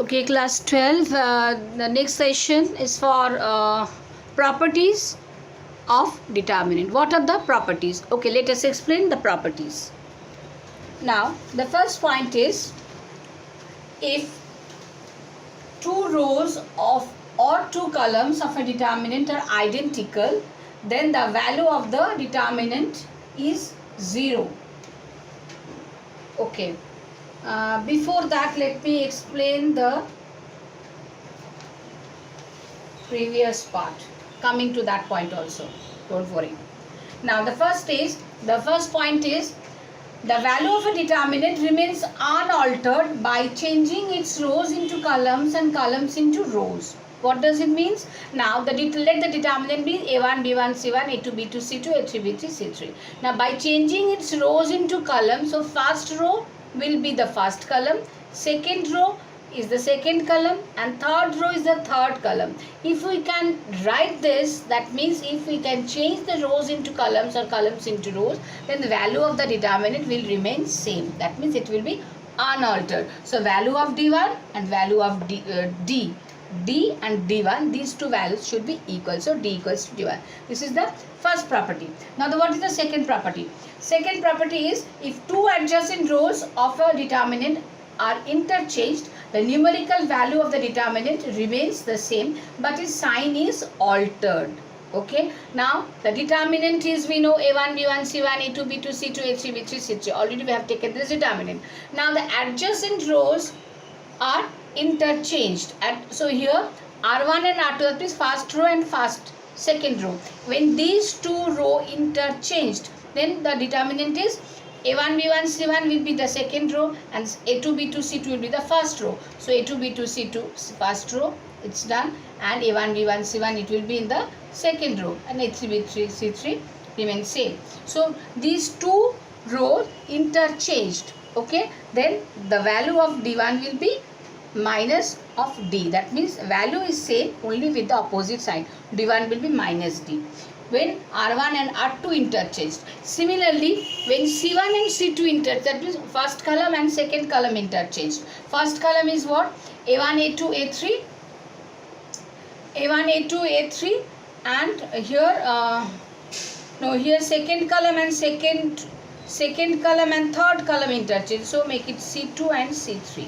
Okay, class 12. The next session is for properties of determinant. What are the properties? Okay, let us explain the properties. Now, the first point is, if two rows of or two columns of a determinant are identical, then the value of the determinant is 0. Okay. Before that, let me explain the previous part. Coming to that point also, don't worry. Now the first point is, the value of a determinant remains unaltered by changing its rows into columns and columns into rows. What does it mean? Now let the determinant be A1, B1, C1, A2, B2, C2, A3, B3, C3. Now by changing its rows into columns, so first row will be the first column, second row is the second column, and third row is the third column. If we can write this, that means if we can change the rows into columns or columns into rows, then the value of the determinant will remain same. That means it will be unaltered. So value of D1 and value of D and D1, these two values should be equal. So D equals to D1. This is the first property. Now what is the second property? Second property is, if two adjacent rows of a determinant are interchanged, the numerical value of the determinant remains the same, but its sign is altered. Okay. Now the determinant is, we know, A1, B1, C1, A2, B2, C2, A3, B3, C3. Already we have taken this determinant. Now the adjacent rows are interchanged. So here R1 and R2, that is first row and second row. When these two rows interchanged, then the determinant is A1, B1, C1 will be the second row and A2, B2, C2 will be the first row. So A2, B2, C2 first row, it's done, and A1, B1, C1 it will be in the second row, and A3, B3, C3 remains same. So these two rows interchanged. Okay, then the value of D1 will be minus of D. That means value is same, only with the opposite sign. D1 will be minus D when R1 and R2 interchanged. Similarly, when C1 and C2 interchanged, that means first column and second column interchanged. First column is what? A1, A2, A3. A1, A2, A3, and here here second column and second column and third column interchange. So make it C2 and C3.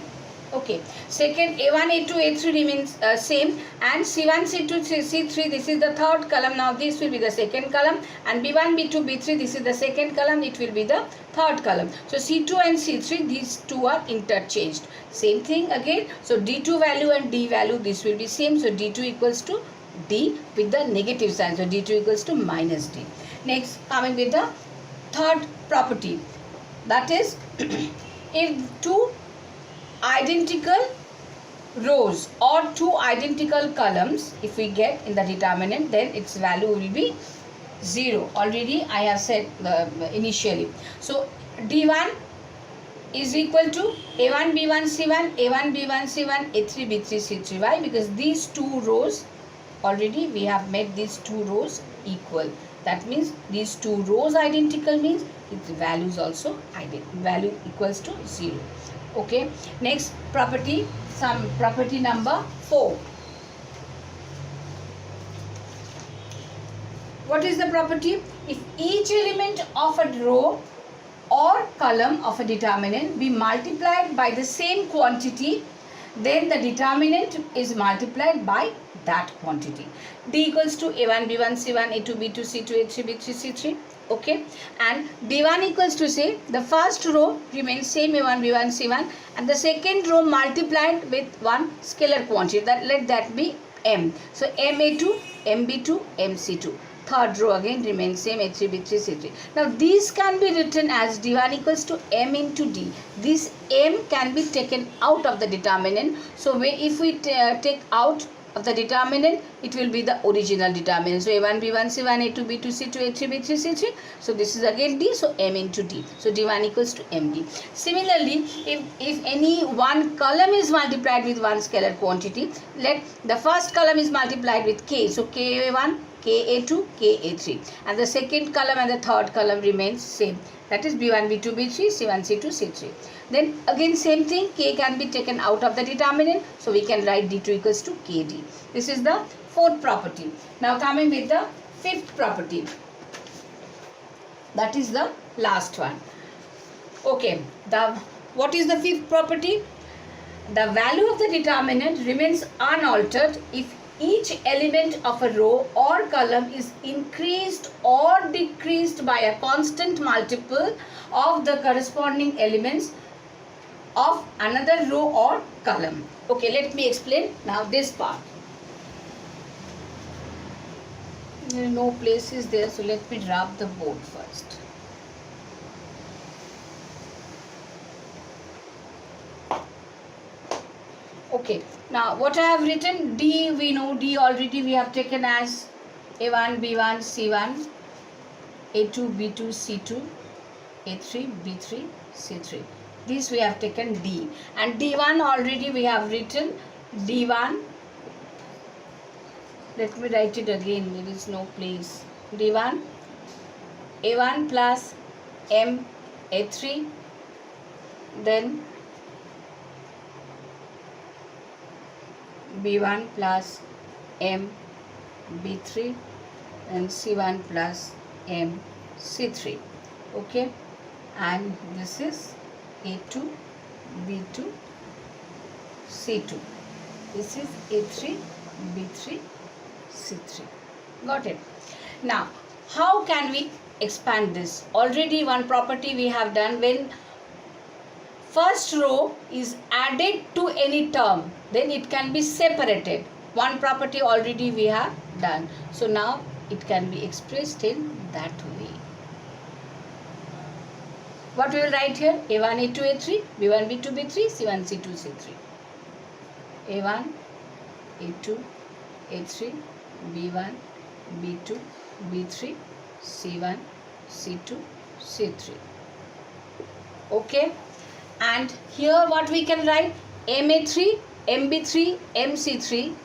Okay, second A1, A2, A3 remains same, and C1, C2, C3, this is the third column. Now this will be the second column, and B1, B2, B3, this is the second column, it will be the third column. So C2 and C3, these two are interchanged. Same thing again. So D2 value and D value, this will be same. So D2 equals to D with the negative sign. So D2 equals to minus D. Next, coming with the third property, that is, if two identical rows or two identical columns if we get in the determinant, then its value will be 0. Already I have said initially. So D1 is equal to A1, B1, C1, A1, B1, C1, A3, B3, C3. Why? Because these two rows, already we have made these two rows equal. That means these two rows identical means its value is also identical. Value equals to 0. Okay, next property, some property number 4. What is the property? If each element of a row or column of a determinant be multiplied by the same quantity, then the determinant is multiplied by that quantity. D equals to A1, B1, C1, A2, B2, C2, A3, B3, C3. Okay, and D1 equals to, say, the first row remains same, A1, B1, C1, and the second row multiplied with one scalar quantity, that let that be M. So MA2, MB2, MC2. Third row again remains same, A3, B3, C3. Now these can be written as D1 equals to M into D. This M can be taken out of the determinant. So if we take out of the determinant, it will be the original determinant. So A1, B1, C1, A2, B2, C2, A3, B3, C3. So this is again D, so M into D. So D1 equals to MD. Similarly, if any one column is multiplied with one scalar quantity, let the first column is multiplied with K. So K1, Ka2, Ka3, and the second column and the third column remains same. That is B1, B2, B3, C1, C2, C3. Then again same thing, K can be taken out of the determinant. So we can write D2 equals to KD. This is the fourth property. Now coming with the fifth property. That is the last one. Okay, what is the fifth property? The value of the determinant remains unaltered if each element of a row or column is increased or decreased by a constant multiple of the corresponding elements of another row or column. Okay, let me explain now this part. No place is there, so let me drop the board first. Okay, now what I have written, D, we know D already we have taken as A1, B1, C1, A2, B2, C2, A3, B3, C3. This we have taken D, and D1 already we have written D1. Let me write it again, there is no place. D1, A1 plus M, A3, then B1 plus M, B3, and C1 plus M, C3. Okay, and this is A2, B2, C2. This is A3, B3, C3. Got it? Now, how can we expand this? Already one property we have done. When first row is added to any term, then it can be separated. One property already we have done. So now it can be expressed in that way. What we will write here? A1, A2, A3, B1, B2, B3, C1, C2, C3. A1, A2, A3, B1, B2, B3, C1, C2, C3. Okay. And here what we can write? MA3, MB3, MC3.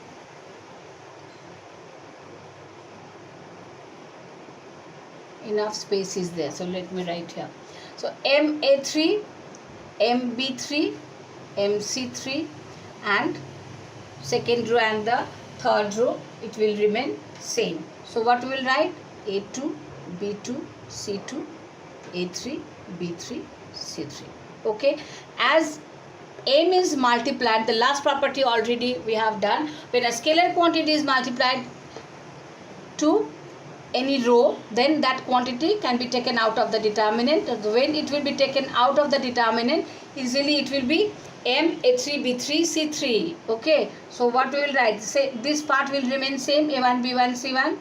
Enough space is there, so let me write here. So MA3, MB3, MC3, and second row and the third row it will remain same. So what we will write? A2, B2, C2, A3, B3, C3. Okay, as M is multiplied, the last property already we have done. When a scalar quantity is multiplied to any row, then that quantity can be taken out of the determinant. When it will be taken out of the determinant, easily it will be M, A3, B3, C3. Okay, so what we will write? Say this part will remain same, A1, B1, C1.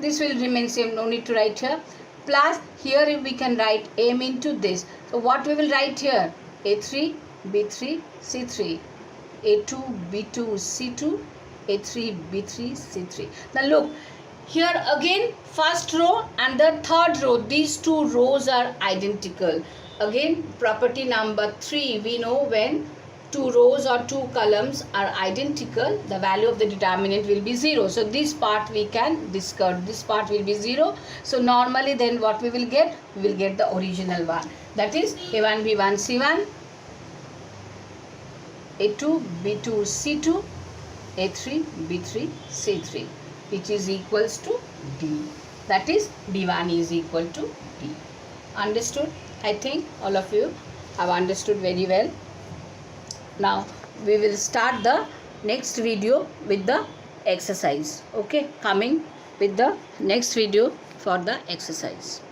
This will remain same, no need to write here. Plus here we can write M into this. So what we will write here? A3, B3, C3, A2, B2, C2, A3, B3, C3. Now look, here again first row and the third row, these two rows are identical. Again property number 3, we know when two rows or two columns are identical, the value of the determinant will be 0. So this part we can discard, this part will be 0. So normally then what we will get? We will get the original one. That is A1, B1, C1, A2, B2, C2, A3, B3, C3, which is equals to D. That is D1 is equal to D. Understood? I think all of you have understood very well. Now we will start the next video with the exercise. Okay, coming with the next video for the exercise.